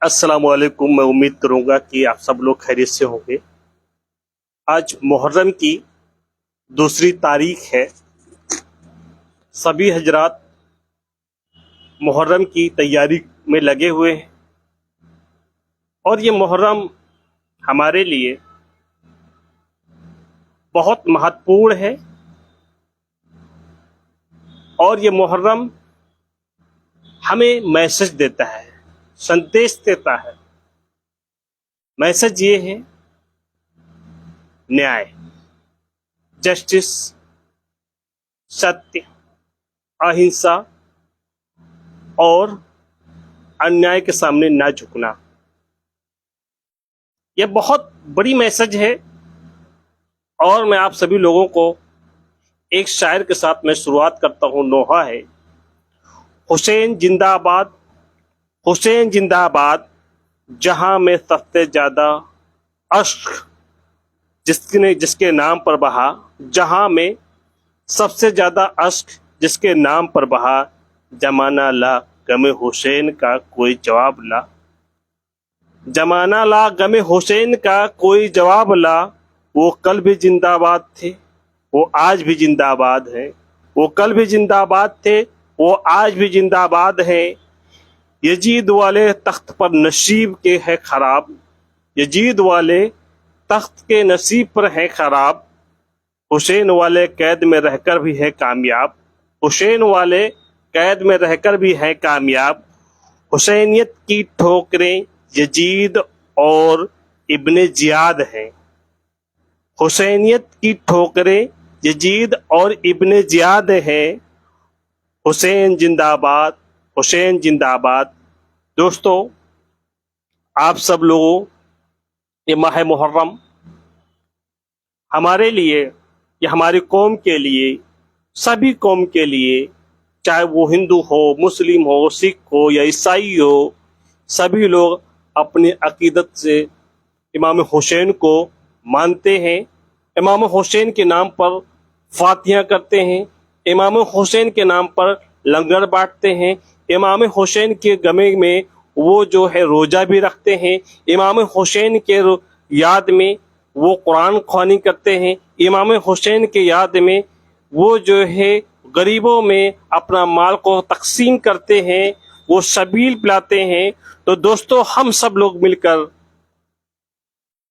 अस्सलामुअलैकुम। मैं उम्मीद करूंगा कि आप सब लोग खैरियत से होंगे। आज मुहर्रम की दूसरी तारीख है। सभी हजरात मुहर्रम की तैयारी में लगे हुए हैं और ये मुहर्रम हमारे लिए बहुत महत्वपूर्ण है और ये मुहर्रम हमें मैसेज देता है, संदेश देता है। मैसेज ये है न्याय, जस्टिस, सत्य, अहिंसा और अन्याय के सामने ना झुकना। यह बहुत बड़ी मैसेज है और मैं आप सभी लोगों को एक शायर के साथ मैं शुरुआत करता हूँ। नोहा है, हुसैन जिंदाबाद, हुसैन जिंदाबाद, जहां में सबसे ज्यादा अश्क जिसके नाम पर बहा, जहां में सबसे ज्यादा अश्क जिसके नाम पर बहा, जमाना ला गमे हुसैन का कोई जवाब ला, जमाना ला गमे हुसैन का कोई जवाब ला। वो कल भी जिंदाबाद थे, वो आज भी जिंदाबाद हैं। वो कल भी जिंदाबाद थे, वो आज भी जिंदाबाद हैं। यजीद वाले तख्त पर नसीब के है खराब, यजीद वाले तख्त के नसीब पर है खराब। हुसैन वाले कैद में रहकर भी है कामयाब, हुसैन वाले कैद में रहकर भी है कामयाब। हुसैनियत की ठोकरें यजीद और इब्ने जियाद हैं, हुसैनियत की ठोकरें यजीद और इब्ने जियाद हैं। हुसैन जिंदाबाद, हुसैन जिंदाबाद। दोस्तों, आप सब लोगों, ये माह मुहर्रम हमारे लिए या हमारी कौम के लिए, सभी कौम के लिए, चाहे वो हिंदू हो, मुस्लिम हो, सिख हो या ईसाई हो, सभी लोग अपनी अकीदत से इमाम हुसैन को मानते हैं। इमाम हुसैन के नाम पर फातिहा करते हैं, इमाम हुसैन के नाम पर लंगर बांटते हैं, इमाम हुसैन के गमे में वो जो है रोजा भी रखते हैं, इमाम हुसैन के याद में वो कुरान ख्वानी करते हैं, इमाम हुसैन के याद में वो जो है गरीबों में अपना माल को तकसीम करते हैं, वो शबील पिलाते हैं। तो दोस्तों, हम सब लोग मिलकर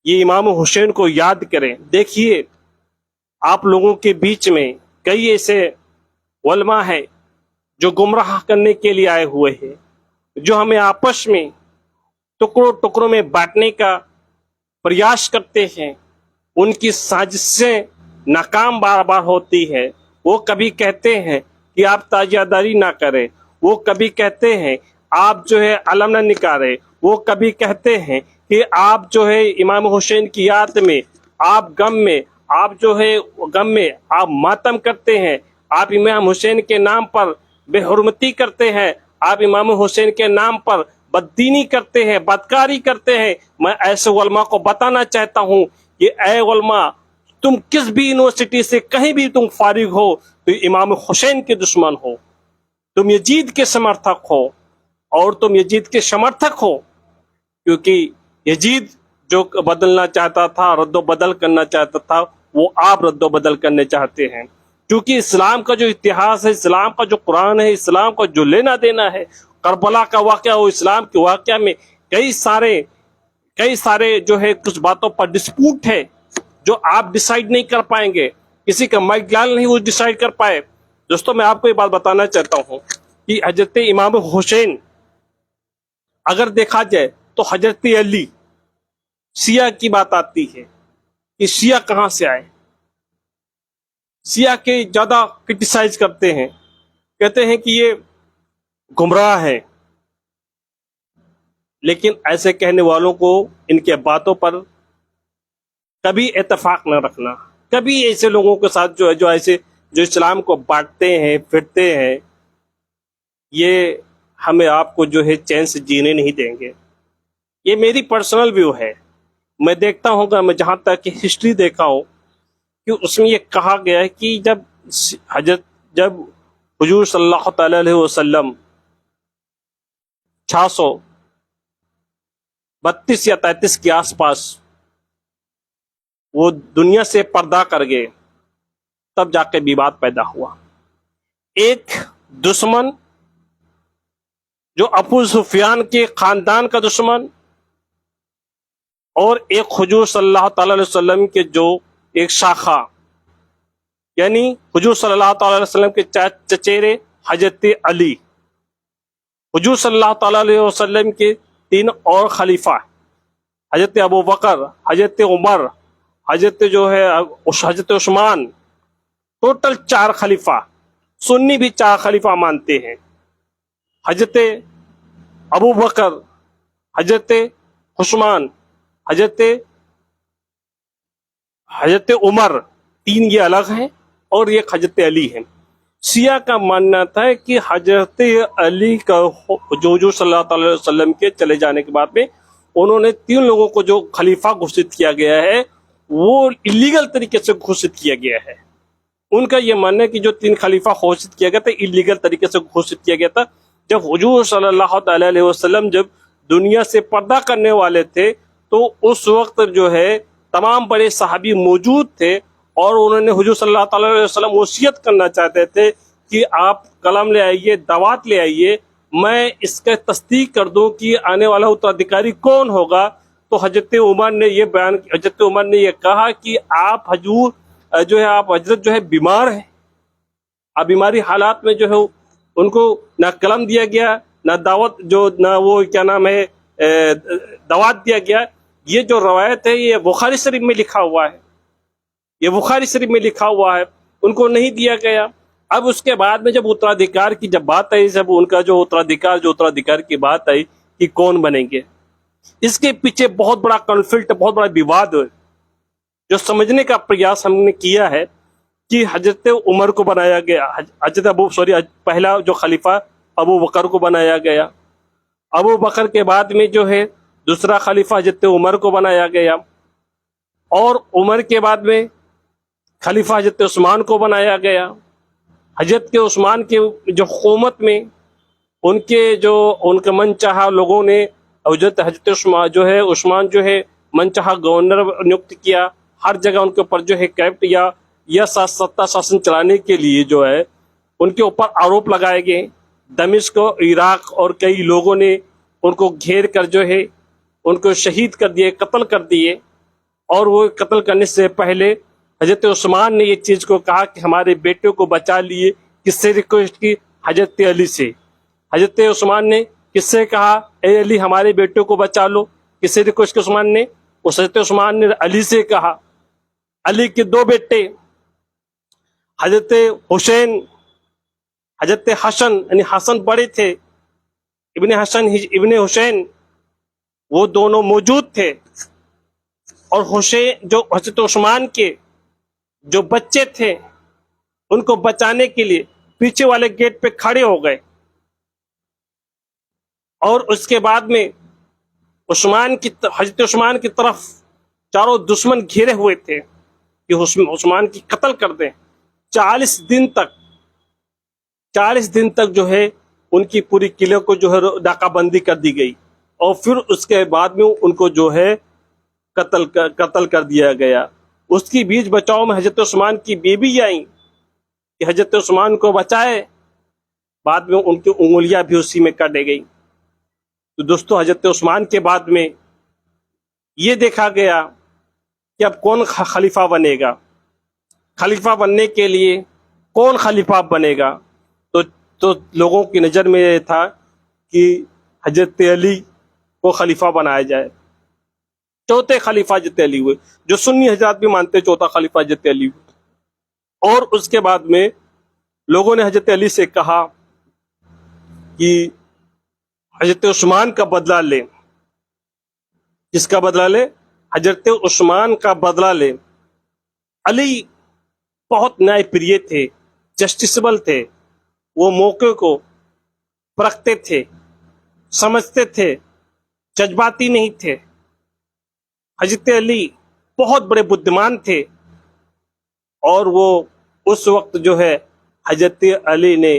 ये इमाम हुसैन को याद करें। देखिए, आप लोगों के बीच में कई ऐसे उलमा है जो गुमराह करने के लिए आए हुए हैं, जो हमें आपस में टुकड़ों टुकड़ों में बांटने का प्रयास करते हैं। उनकी साजिशें नाकाम बार बार होती है। वो कभी कहते हैं कि आप ताजियादारी ना करें, वो कभी कहते हैं आप जो है अलम ना निकालें, वो कभी कहते हैं कि आप जो है इमाम हुसैन की याद में, आप गम में, आप जो है गम में आप मातम करते हैं, आप इमाम हुसैन के नाम पर बेहुरमती करते हैं, आप इमाम हुसैन के नाम पर बददीनी करते हैं, बदकारी करते हैं। मैं ऐसे उलमा को बताना चाहता हूँ कि ऐ उलमा, तुम किस भी यूनिवर्सिटी से कहीं भी तुम फारिग हो तो इमाम हुसैन के दुश्मन हो, तुम यजीद के समर्थक हो और तुम यजीद के समर्थक हो, क्योंकि यजीद जो बदलना चाहता था, रद्दो बदल करना चाहता था, वो आप रद्दो बदल करने चाहते हैं। क्योंकि इस्लाम का जो इतिहास है, इस्लाम का जो कुरान है, इस्लाम का जो लेना देना है, करबला का वाकया हो, इस्लाम के वाकया में कई सारे जो है कुछ बातों पर डिस्प्यूट है जो आप डिसाइड नहीं कर पाएंगे, किसी का माइक लाल नहीं वो डिसाइड कर पाए। दोस्तों, मैं आपको ये बात बताना चाहता हूं कि हजरत इमाम हुसैन अगर देखा जाए तो हजरत अली, शिया की बात आती है कि शिया कहां से आए। शिया के ज्यादा क्रिटिसाइज करते हैं, कहते हैं कि ये गुमराह है। लेकिन ऐसे कहने वालों को इनके बातों पर कभी इत्तेफाक न रखना। कभी ऐसे लोगों के साथ जो इस्लाम को बांटते हैं, फिरते हैं, ये हमें आपको जो है चैन से जीने नहीं देंगे। ये मेरी पर्सनल व्यू है। मैं देखता हूँ, मैं जहां तक हिस्ट्री देखा हूं कि उसमें ये कहा गया है कि जब हुजूर सल्लल्लाहु अलैहि वसल्लम 600 32 या 33 के आसपास वो दुनिया से पर्दा कर गए, तब जाके विवाद पैदा हुआ। एक दुश्मन जो अबू सुफियान के खानदान का दुश्मन, और एक हुजूर सल्लल्लाहु अलैहि वसल्लम के जो एक शाखा, यानी हुजूर सल्लल्लाहु अलैहि वसल्लम के चचेरे हजरत अली, हुजूर सल्लल्लाहु अलैहि वसल्लम के 3 और खलीफा, हजरत अबू बकर, हजरत उमर, हजरत जो है हजरत उस्मान, टोटल 4 खलीफा। सुन्नी भी 4 खलीफा मानते हैं। हजरत अबू बकर, हजरत उस्मान, हजरत उमर, 3 ये अलग हैं और ये हजरत अली हैं। शिया का मानना था कि हजरत अली का जो सल्लल्लाहु अलैहि वसल्लम के चले जाने के बाद में उन्होंने 3 लोगों को जो खलीफा घोषित किया गया है वो इलीगल तरीके से घोषित किया गया है। उनका यह मानना है कि जो 3 खलीफा घोषित किया गया था इलीगल तरीके से घोषित किया गया था। जब हुजूर सल्लल्लाहु अलैहि वसल्लम जब दुनिया से पर्दा करने वाले थे तो उस वक्त जो है तमाम बड़े सहाबी मौजूद थे और उन्होंने हुजूर सल्लल्लाहु अलैहि वसल्लम वसीयत करना चाहते थे कि आप कलम ले आइए, दावत ले आइए, मैं इसका तस्दीक कर दूं कि आने वाला उत्तराधिकारी कौन होगा। तो हजरत उमर ने ये कहा कि आप हजूर जो है आप हजरत जो है बीमार है, आप बीमारी हालात में जो है उनको ना कलम दिया गया, ना दावत जो ना वो क्या नाम है दावत दिया गया। ये जो रवायत है ये बुखारी शरीफ में लिखा हुआ है, ये बुखारी शरीफ में लिखा हुआ है, उनको नहीं दिया गया। अब उसके बाद में जब उत्तराधिकार की जब बात आई, जब उनका जो उत्तराधिकार की बात आई कि कौन बनेंगे, इसके पीछे बहुत बड़ा कॉन्फ्लिक्ट, बहुत बड़ा विवाद जो समझने का प्रयास हमने किया है कि हजरत उमर को बनाया गया, पहला जो खलीफा अबू बकर को बनाया गया, अबू बकर के बाद में जो है दूसरा खलीफा हजरत उमर को बनाया गया, और उमर के बाद में खलीफा हजरत उस्मान को बनाया गया। हजरत के उस्मान के जो हुकूमत में उनके मनचाहा लोगों ने हजरत उस्मान जो है मनचाहा गवर्नर नियुक्त किया। हर जगह उनके ऊपर जो है कैप्ट या सत्ता शासन चलाने के लिए जो है उनके ऊपर आरोप लगाए गए। दमिश्क, इराक और कई लोगों ने उनको घेर कर जो है उनको शहीद कर दिए, कत्ल कर दिए। और वो कत्ल करने से पहले हजरत उस्मान ने ये चीज को कहा कि हमारे बेटे को बचा लिए। किससे रिक्वेस्ट की? हजरत अली से। हजरत उस्मान ने किससे कहा, ए अली हमारे बेटे को बचा लो? किससे रिक्वेस्ट की उस्मान ने? उस हजरत उस्मान ने अली से कहा। अली के 2 बेटे हजरत हुसैन, हजरत हसन, यानी हसन बड़े थे, इब्ने हसन इब्ने हुसैन, वो दोनों मौजूद थे। और हुसैन जो हजरत उस्मान के जो बच्चे थे उनको बचाने के लिए पीछे वाले गेट पे खड़े हो गए। और उसके बाद में हजरत उस्मान की तरफ चारों दुश्मन घेरे हुए थे कि उस्मान की कत्ल कर दें। 40 दिन तक जो है उनकी पूरी किले को जो है नाकाबंदी कर दी गई और फिर उसके बाद में उनको जो है कत्ल कर दिया गया। उसकी बीच बचाव में हजरत उस्मान की बीबी आई कि हजरत उस्मान को बचाए, बाद में उनकी उंगलियां भी उसी में काटी गई। तो दोस्तों हजरत उस्मान के बाद में ये देखा गया कि अब कौन खलीफा बनेगा, खलीफा बनने के लिए कौन खलीफा बनेगा। तो लोगों की नज़र में ये था कि हजरत अली को खलीफा बनाया जाए। चौथे खलीफा हजरत अली हुए, जो सुन्नी हजरात भी मानते हैं चौथा खलीफा हजरत अली हुए। और उसके बाद में लोगों ने हजरत अली से कहा कि हजरत उस्मान का बदला ले। किसका बदला ले? हजरत उस्मान का बदला ले। अली बहुत न्यायप्रिय थे, जस्टिसबल थे, वो मौके को परखते थे, समझते थे, जज्बाती नहीं थे। हजरत अली बहुत बड़े बुद्धिमान थे और वो उस वक्त जो है हजरत अली ने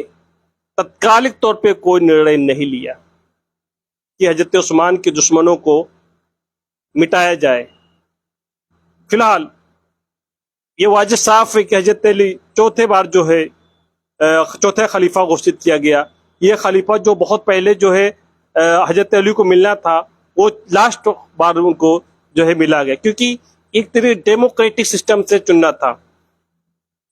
तत्कालिक तौर पे कोई निर्णय नहीं लिया कि हजरत उस्मान के दुश्मनों को मिटाया जाए। फिलहाल ये वाजिब साफ है कि हजरत अली चौथे बार जो है चौथा खलीफा घोषित किया गया। ये खलीफा जो बहुत पहले जो है हजरत अली को मिलना था, वो लास्ट बार उनको जो है मिला गया, क्योंकि एक तरह डेमोक्रेटिक सिस्टम से चुनना था।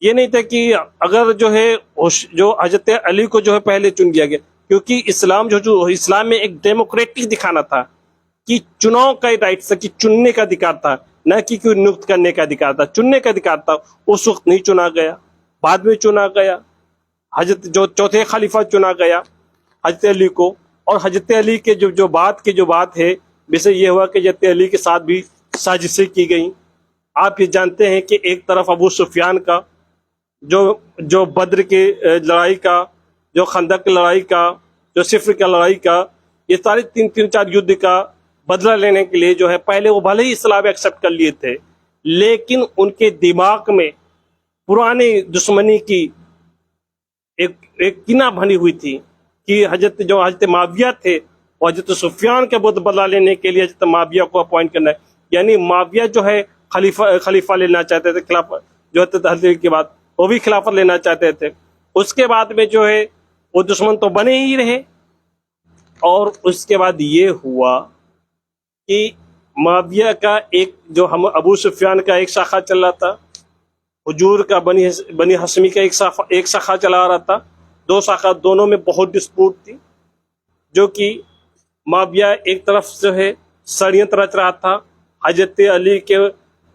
ये नहीं था कि अगर जो है जो हजरत अली को जो है पहले चुन दिया गया, क्योंकि इस्लाम जो इस्लाम में एक डेमोक्रेटिक दिखाना था कि चुनाव का राइट था, कि चुनने का अधिकार था, न कि कोई नियुक्त करने का अधिकार था। चुनने का अधिकार था, उस वक्त नहीं चुना गया, बाद में चुना गया। हजरत जो चौथे खलीफा चुना गया हजरत अली को, और हजरत अली के जो बात है, वैसे ये हुआ कि हजरत अली के साथ भी साजिशें की गई। आप ये जानते हैं कि एक तरफ अबू सुफियान का जो बद्र की लड़ाई का, जो खंदक की लड़ाई का, जो सिफर की लड़ाई का, ये सारे तीन चार युद्ध का बदला लेने के लिए जो है पहले वो भले ही इस्लाम एक्सेप्ट कर लिए थे, लेकिन उनके दिमाग में पुरानी दुश्मनी की एक किना बनी हुई थी कि हजरत माविया थे, और हजरत सुफियान के बदला लेने के लिए हजरत माविया को अपॉइंट करना है। यानी माविया जो है खलीफा लेना चाहते थे, खिलाफत जो हजरत के बाद वो भी खिलाफत लेना चाहते थे। उसके बाद में जो है वो दुश्मन तो बने ही रहे, और उसके बाद ये हुआ कि माविया का एक जो हम अबू सुफियान का एक शाखा चल रहा था, हुजूर का बनी हसमी का एक शाखा चला रहा था। दो शाखा, दोनों में बहुत डिस्प्यूट थी, जो कि माविया एक तरफ जो है षड्यंत्र रच रहा था हजरत अली के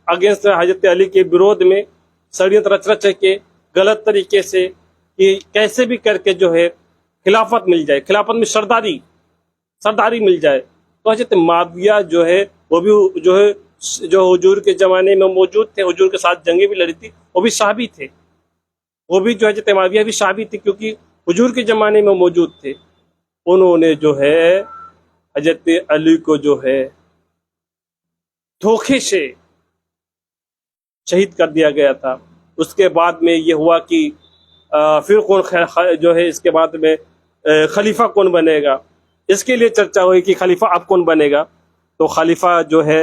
अगेंस्ट, हजरत अली के विरोध में षड्यंत्र रच के गलत तरीके से कि कैसे भी करके जो है खिलाफत मिल जाए, खिलाफत में सरदारी मिल जाए। तो हजरत माविया जो है वो भी जो है जो हुजूर के जमाने में मौजूद थे, हुजूर के साथ जंगें भी लड़ी थी, वो भी सहाबी थे। वो भी जो हजरत माविया भी सहाबी थे, क्योंकि हुजूर के जमाने में मौजूद थे। उन्होंने जो है हजरत अली को जो है धोखे से शहीद कर दिया गया था। उसके बाद में ये हुआ कि फिर कौन जो है इसके बाद में खलीफा कौन बनेगा, इसके लिए चर्चा हुई कि खलीफा अब कौन बनेगा। तो खलीफा जो है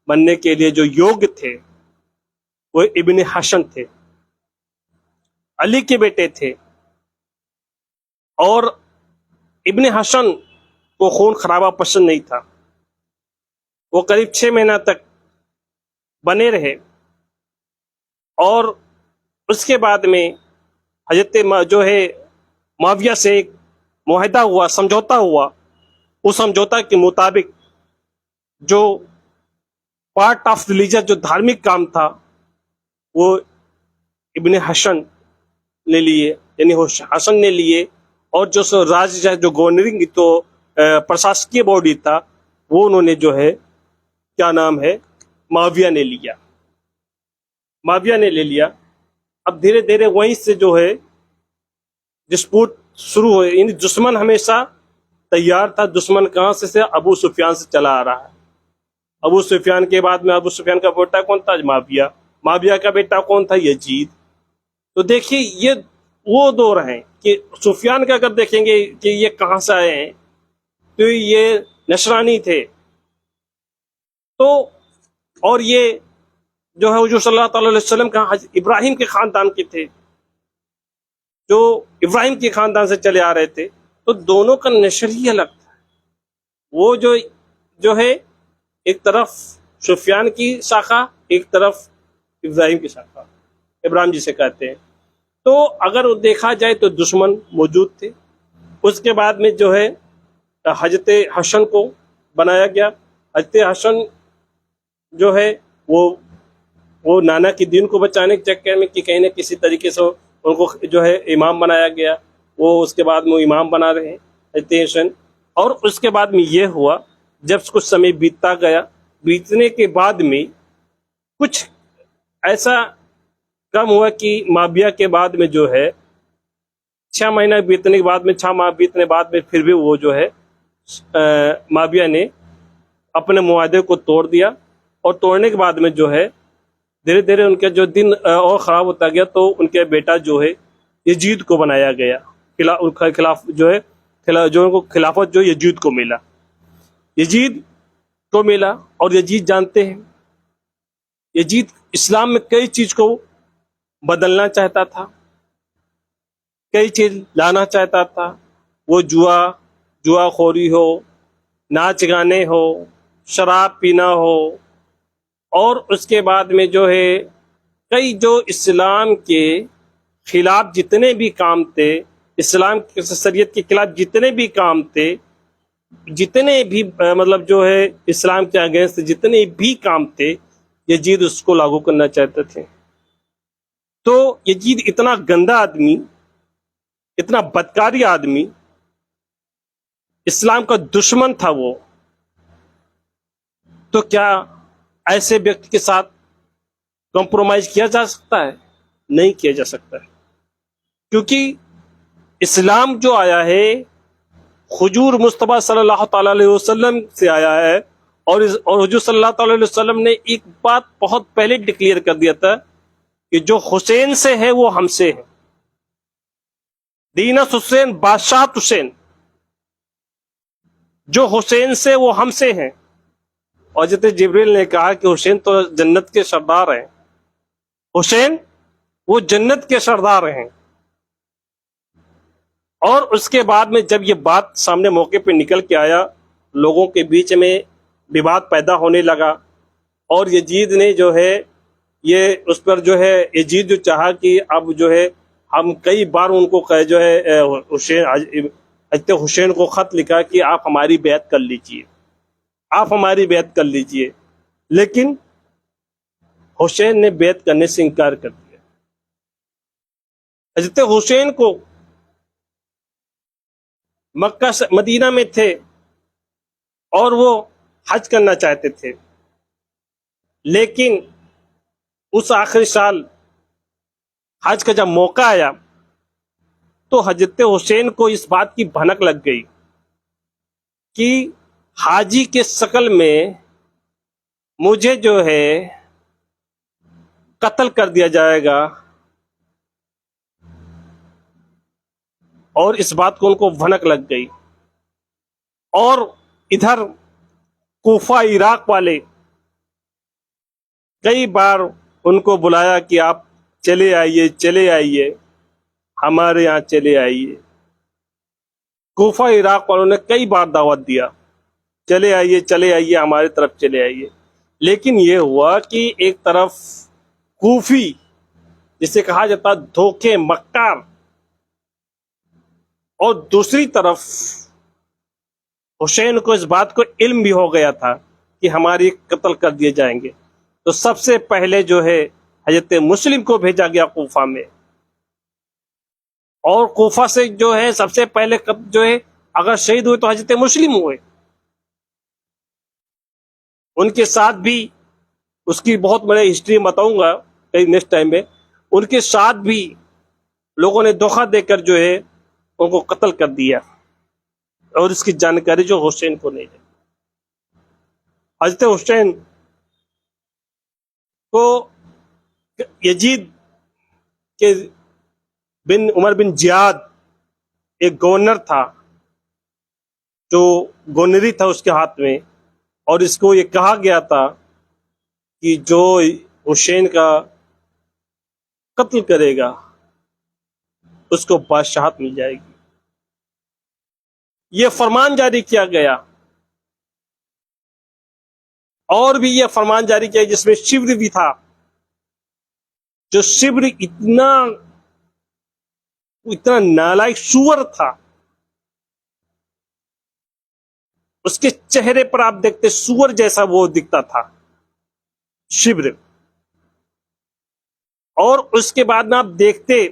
बनने के लिए जो योग्य थे वो इब्ने हसन थे, अली के बेटे थे। और इब्ने हसन को खून खराबा पसंद नहीं था। वो करीब 6 महीना तक बने रहे, और उसके बाद में हजरत जो है माविया से एक मुआहिदा हुआ, समझौता हुआ। उस समझौता के मुताबिक जो पार्ट ऑफ रिलीजन, जो धार्मिक काम था, वो इब्ने हसन ने लिए, यानी हसन ने लिए। और जो राज्य जो गवर्नरिंग तो प्रशासकीय बॉडी था, वो उन्होंने जो है क्या नाम है माविया ने लिया, माविया ने ले लिया। अब धीरे धीरे वहीं से जो है डिस्प्यूट शुरू हुए। यानी दुश्मन हमेशा तैयार था। दुश्मन कहां से अबू सुफियान से चला आ रहा है। अबू सुफियान के बाद में अबू सुफियान का बेटा कौन था? माविया। माविया का बेटा कौन था? यजीद। तो देखिए ये वो दौर हैं कि सुफियान का अगर देखेंगे कि ये कहां से आए हैं, तो ये नशरानी थे। तो और ये जो है हुजूर सल्लल्लाहु अलैहि वसल्लम का इब्राहिम के खानदान के थे, जो इब्राहिम के खानदान से चले आ रहे थे। तो दोनों का नशर ही अलग था। वो जो है एक तरफ सुफियान की शाखा, एक तरफ इब्राहिम की शाखा, इब्राहिम जिसे कहते हैं। तो अगर देखा जाए तो दुश्मन मौजूद थे। उसके बाद में जो है हजरत हसन को बनाया गया। हजरत हसन जो है वो नाना की दीन को बचाने के चक्कर में कि कहीं ना किसी तरीके से उनको जो है इमाम बनाया गया। वो उसके बाद में इमाम बना रहे हैं हजरत हसन। और उसके बाद में ये हुआ, जब कुछ समय बीतता गया, बीतने के बाद में कुछ ऐसा कम हुआ कि माविया के बाद में जो है 6 महीना बीतने के बाद में, 6 माह बीतने बाद में फिर भी वो जो है माविया ने अपने मुआहदे को तोड़ दिया। और तोड़ने के बाद में जो है धीरे धीरे उनके जो दिन और ख़राब होता गया। तो उनके बेटा जो है यजीद को बनाया गया खिलाफ जो है जो उनको खिलाफत जो यजीद को मिला। यजीद को मिला। और यजीद जानते हैं, यजीद इस्लाम में कई चीज को बदलना चाहता था, कई चीज लाना चाहता था। वो जुआखोरी हो, नाच गाने हो, शराब पीना हो, और उसके बाद में जो है कई जो इस्लाम के खिलाफ जितने भी काम थे, इस्लाम की शरीयत के खिलाफ जितने भी काम थे, जितने भी मतलब जो है इस्लाम के अगेंस्ट जितने भी काम थे, यजीद उसको लागू करना चाहते थे। तो यजीद इतना गंदा आदमी, इतना बदकारी आदमी, इस्लाम का दुश्मन था वो। तो क्या ऐसे व्यक्ति के साथ कॉम्प्रोमाइज किया जा सकता है? नहीं किया जा सकता है, क्योंकि इस्लाम जो आया है हुजूर मुस्तफा सल्लल्लाहु अलैहि वसल्लम से आया है। और हुजूर सल्लल्लाहु अलैहि वसल्लम ने एक बात बहुत पहले डिक्लेयर कर दिया था कि जो हुसैन से है वो हमसे है। दीनस हुसैन बादशाह हुसैन, जो हुसैन से वो हमसे हैं। और जैसे जिब्रील ने कहा कि हुसैन तो जन्नत के सरदार हैं, हुसैन वो जन्नत के सरदार हैं। और उसके बाद में जब ये बात सामने मौके पे निकल के आया, लोगों के बीच में विवाद पैदा होने लगा। और यजीद ने जो है ये उस पर जो है यजीद जो चाहा कि अब जो है हम कई बार उनको जो है हजरत हुसैन को खत लिखा कि आप हमारी बैत कर लीजिए, आप हमारी बैत कर लीजिए। लेकिन हुसैन ने बैत करने से इनकार कर दिया। हजरत हुसैन को मक्का से मदीना में थे और वो हज करना चाहते थे, लेकिन उस आखिरी साल हज का जब मौका आया तो हजरत हुसैन को इस बात की भनक लग गई कि हाजी के शकल में मुझे जो है कत्ल कर दिया जाएगा। और इस बात को उनको भनक लग गई। और इधर कूफा इराक वाले कई बार उनको बुलाया कि आप चले आइए, चले आइए, हमारे यहाँ चले आइए। कूफा इराक वालों ने कई बार दावत दिया, चले आइए, चले आइए, हमारी तरफ चले आइए। लेकिन यह हुआ कि एक तरफ कूफी, जिसे कहा जाता धोखे मक्कार, और दूसरी तरफ हुसैन को इस बात को इल्म भी हो गया था कि हमारी कत्ल कर दिए जाएंगे। तो सबसे पहले जो है हजरत मुस्लिम को भेजा गया कूफा में। और कूफा से जो है सबसे पहले जो है अगर शहीद हुए तो हजरत मुस्लिम हुए। उनके साथ भी उसकी बहुत बड़ी हिस्ट्री बताऊंगा कई नेक्स्ट टाइम में। उनके साथ भी लोगों ने धोखा देकर जो है उनको कत्ल कर दिया, और इसकी जानकारी जो हुसैन को नहीं है। हजरत हुसैन को यजीद के बिन उमर बिन जियाद, एक गवर्नर था जो गवर्नरी था उसके हाथ में, और इसको ये कहा गया था कि जो हुसैन का कत्ल करेगा उसको बादशाहत मिल जाएगी। ये फरमान जारी किया गया। और भी ये फरमान जारी किया जिसमें शिब्र भी था। जो शिब्र इतना नालायक सुअर था, उसके चेहरे पर आप देखते सुअर जैसा वो दिखता था, शिब्र। और उसके बाद में आप देखते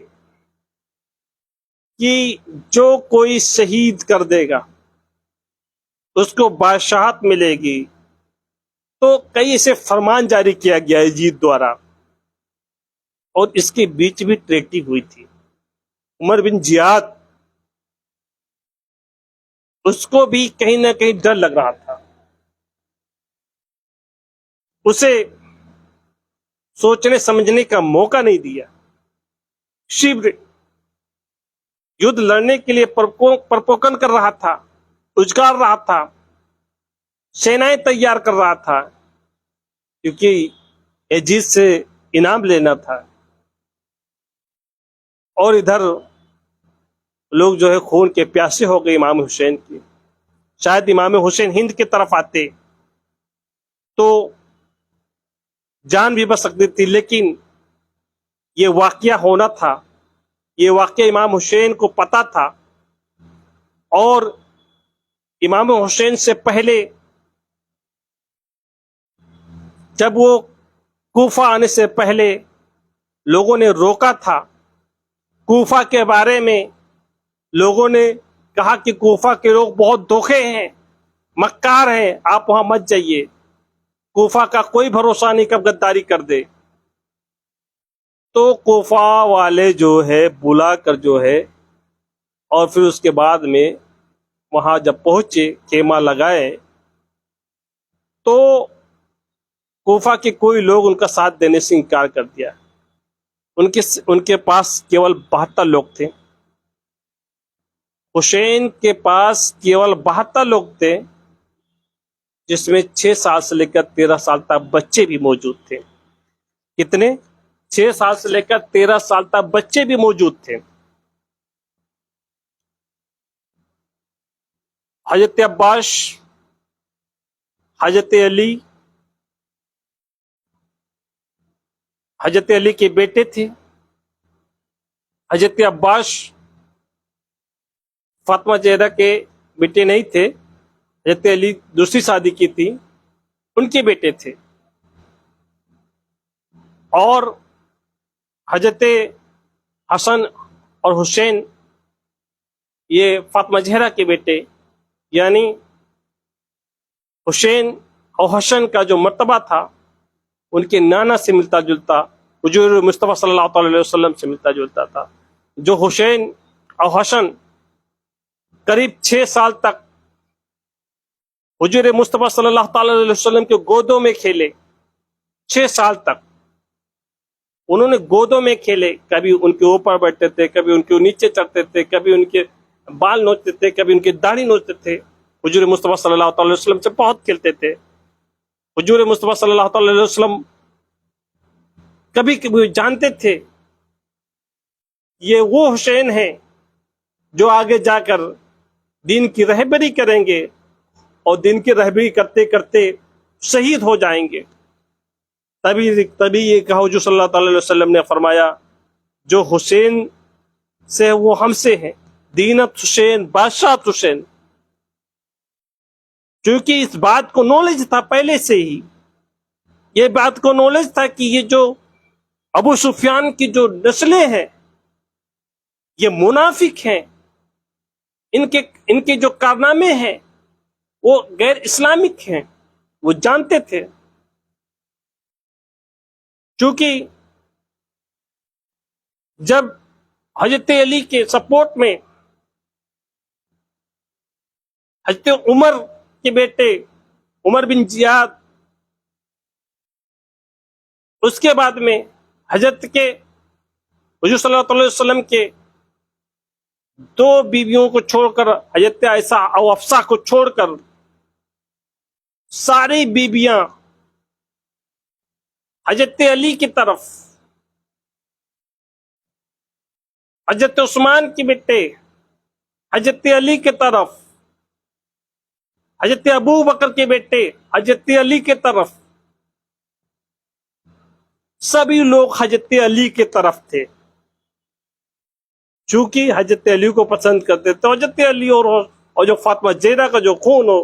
कि जो कोई शहीद कर देगा उसको बादशाहत मिलेगी। तो कई ऐसे फरमान जारी किया गया यजीद द्वारा। और इसके बीच भी ट्रेटी हुई थी। उमर बिन जियाद, उसको भी कहीं ना कहीं डर लग रहा था। उसे सोचने समझने का मौका नहीं दिया। शिब्र युद्ध लड़ने के लिए परपोकन कर रहा था, उजगार रहा था। सेनाएं तैयार कर रहा था, क्योंकि यजीद से इनाम लेना था। और इधर लोग जो है खून के प्यासे हो गए इमाम हुसैन की। शायद इमाम हुसैन हिंद की तरफ आते तो जान भी बच सकती थी, लेकिन ये वाकया होना था, ये वाकया इमाम हुसैन को पता था। और इमाम हुसैन से पहले जब वो कूफा आने से पहले लोगों ने रोका था, कूफा के बारे में लोगों ने कहा कि कूफा के लोग बहुत धोखे हैं, मक्कार हैं, आप वहां मत जाइए, कूफा का कोई भरोसा नहीं कब गद्दारी कर दे। तो कूफा वाले जो है बुला कर जो है, और फिर उसके बाद में वहां जब पहुंचे, खेमा लगाए, तो कूफा के कोई लोग उनका साथ देने से इनकार कर दिया। उनके पास केवल 72 लोग थे। हुसैन के पास केवल 72 लोग थे, जिसमें 6 साल से लेकर 13 साल तक बच्चे भी मौजूद थे। कितने? 6 साल से लेकर 13 साल तक बच्चे भी मौजूद थे। हजरत अब्बास, हजरत अली, हजरत अली के बेटे थे। हजरत अब्बास फातिमा ज़हरा के बेटे नहीं थे, हजरत अली दूसरी शादी की थी, उनके बेटे थे। और हजरत हसन और हुसैन ये फातिमा ज़हरा के बेटे, यानी हुसैन और हसन का जो मर्तबा था उनके नाना से मिलता जुलता, हुजूर मुस्तफ़ा सल्लल्लाहु अलैहि वसल्लम से मिलता जुलता था। जो हुसैन और हसन करीब 6 साल तक हुजूर मुस्तफ़ा सल्लल्लाहु अलैहि वसल्लम के गोदों में खेले, 6 साल तक उन्होंने गोदों में खेले। कभी उनके ऊपर बैठते थे, कभी उनके नीचे चढ़ते थे, कभी उनके बाल नोचते थे, कभी उनकी दाढ़ी नोचते थे। हुजूर मुस्तफ़ा सल्लल्लाहु अलैहि वसल्लम से बहुत खेलते थे। हुजूर मुस्तफ़ा सल्लल्लाहु अलैहि वसल्लम कभी कभी जानते थे ये वो हुसैन है जो आगे जाकर दीन की रहबरी करेंगे, और दिन की रहबरी करते करते शहीद हो जाएंगे। तभी ये कहा, हुजूर सल्लल्लाहु अलैहि वसल्लम ने फरमाया, जो हुसैन से वो हमसे हैं, दीनत हुसैन बादशाह हुसैन। क्योंकि इस बात को नॉलेज था पहले से ही, ये बात को नॉलेज था कि ये जो अबू सुफियान की जो नस्लें हैं ये मुनाफिक हैं, इनके इनके जो कारनामे हैं वो गैर इस्लामिक हैं, वो जानते थे। क्योंकि जब हजरत अली के सपोर्ट में हजरत उमर के बेटे उमर बिन जियाद, उसके बाद में हजरत के हुजूर सल्लल्लाहु अलैहि वसल्लम के 2 बीवियों को छोड़कर, हजरत आयशा और हफ्सा को छोड़कर सारी बीबियां हजरत अली की तरफ, हजरत उस्मान के बेटे हजरत अली की तरफ, हजरत अबू बकर के बेटे हजरत अली की तरफ, सभी लोग हजरत अली की तरफ थे। चूंकि हजरत अली को पसंद करते थे, हजरत अली और जो फातिमा ज़हरा का जो खून हो,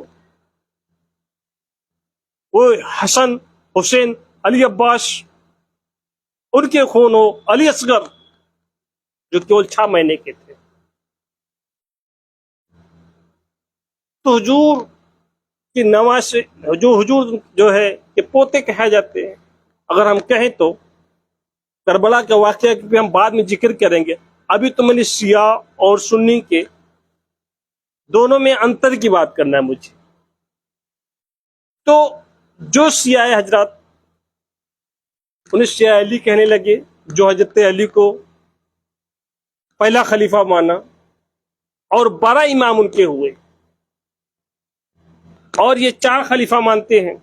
वो हसन हुसैन अली अब्बास उनके खून हो, अली असगर जो केवल 6 महीने के थे। तो हुजूर की नवाज जो हुजूर जो है कि पोते कहे जाते हैं। अगर हम कहें तो करबला का वाकया भी हम बाद में जिक्र करेंगे, अभी तो मैंने शिया और सुन्नी के दोनों में अंतर की बात करना है मुझे। तो जो शिया हजरत उन्हें शिया अली कहने लगे, जो हजरत अली को पहला खलीफा माना और 12 इमाम उनके हुए। और ये 4 खलीफा मानते हैं।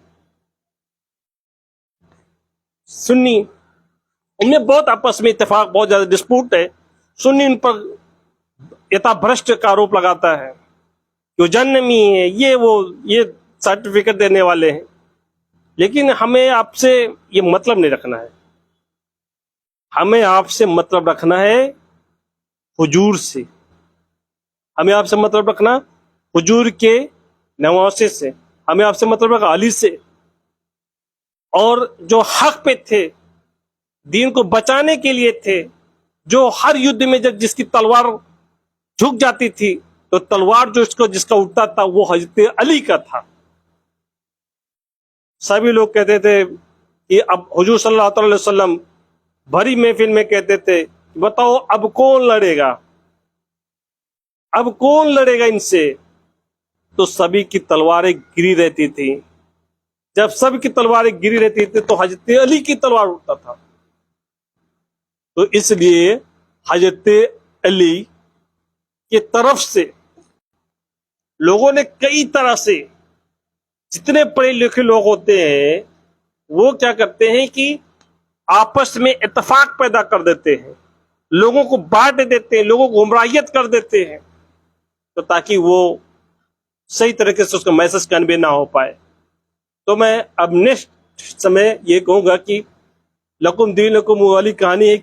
सुन्नी, उनमें बहुत आपस में इत्तेफाक, बहुत ज्यादा डिस्प्यूट है। सुन्नी उन पर यथाभ्रष्ट का आरोप लगाता है कि वो जन्नमी है, ये सर्टिफिकेट देने वाले हैं। लेकिन हमें आपसे ये मतलब नहीं रखना है, हमें आपसे मतलब रखना है हुजूर से, हमें आपसे मतलब रखना हुजूर के नवासे से, हमें आपसे मतलब रखना अली से। और जो हक पे थे, दीन को बचाने के लिए थे, जो हर युद्ध में जब जिसकी तलवार झुक जाती थी तो तलवार जो जिसका उठता था वो हजरत अली का था। सभी लोग कहते थे कि अब हुजूर सल्लल्लाहु अलैहि वसल्लम भरी महफिल में कहते थे, बताओ अब कौन लड़ेगा, अब कौन लड़ेगा इनसे। तो सभी की तलवारें गिरी रहती थी। जब सभी की तलवारें गिरी रहती थी तो हजरत अली की तलवार उठता था। तो इसलिए हजरत अली की तरफ से लोगों ने कई तरह से, जितने पढ़े लिखे लोग होते हैं वो क्या करते हैं कि आपस में इत्तेफाक पैदा कर देते हैं, लोगों को बांट देते हैं, लोगों को गुमराहियत कर देते हैं, तो ताकि वो सही तरीके से उसका मैसेज कन्वे ना हो पाए। तो मैं अब नेक्स्ट समय ये कहूंगा कि लकुम दीनुकुम वाली कहानी है